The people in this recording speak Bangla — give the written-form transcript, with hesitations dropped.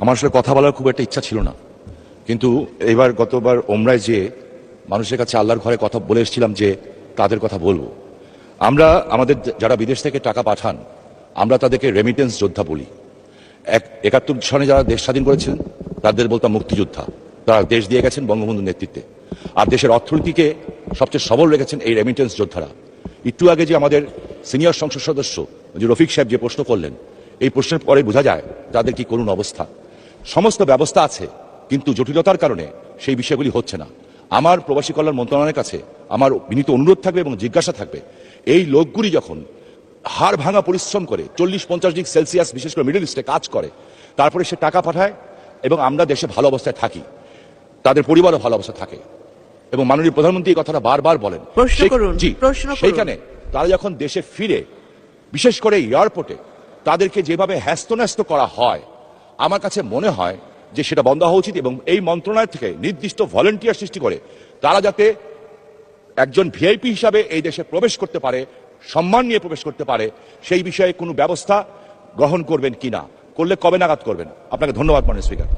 আমার আসলে কথা বলার খুব একটা ইচ্ছা ছিল না, কিন্তু এবার গতবার ওমরায় যে মানুষের কাছে আল্লাহর ঘরে কথা বলে এসেছিলাম যে তাদের কথা বলবো। আমরা আমাদের যারা বিদেশ থেকে টাকা পাঠান, আমরা তাদেরকে রেমিটেন্স যোদ্ধা বলি। 71 সনে যারা দেশ স্বাধীন করেছিলেন তাদের বলতাম মুক্তিযোদ্ধা। তারা দেশ দিয়ে গেছেন বঙ্গবন্ধুর নেতৃত্বে, আর দেশের অর্থনীতিকে সবচেয়ে সবল রেখেছেন এই রেমিটেন্স যোদ্ধারা। একটু আগে যে আমাদের সিনিয়র সংসদ সদস্য যে রফিক সাহেব যে প্রশ্ন করলেন, এই প্রশ্নের পরে বোঝা যায় তাদের কি করুণ অবস্থা। সমস্ত ব্যবস্থা আছে, কিন্তু জটিলতার কারণে সেই বিষয়গুলি হচ্ছে না। আমার প্রবাসী কল্যাণ মন্ত্রণালয়ের কাছে আমার বিনীত অনুরোধ থাকবে এবং জিজ্ঞাসা থাকবে, এই লোকগুলি যখন হাড় ভাঙা পরিশ্রম করে 40-50 ডিগ্রি সেলসিয়াস বিশেষ করে মিডল ইস্টে কাজ করে, তারপরে সে টাকা পাঠায় এবং আমরা দেশে ভালো অবস্থায় থাকি, তাদের পরিবারও ভালো অবস্থা থাকে, এবং মাননীয় প্রধানমন্ত্রী এই কথাটা বারবার বলেন। সেইখানে তারা যখন দেশে ফিরে, বিশেষ করে এয়ারপোর্টে তাদেরকে যেভাবে হ্যাস্তন্যস্ত করা হয়, আমার কাছে মনে হয় যে সেটা বন্ধ হওয়া উচিত, এবং এই মন্ত্রণালয় থেকে নির্দিষ্ট ভলেন্টিয়ার সৃষ্টি করে তারা যাতে একজন ভিআইপি হিসাবে এই দেশে প্রবেশ করতে পারে, সম্মান নিয়ে প্রবেশ করতে পারে, সেই বিষয়ে কোনো ব্যবস্থা গ্রহণ করবেন কিনা, করলে কবে নাগাদ করবেন? আপনাকে ধন্যবাদ মাননীয় স্পিকার।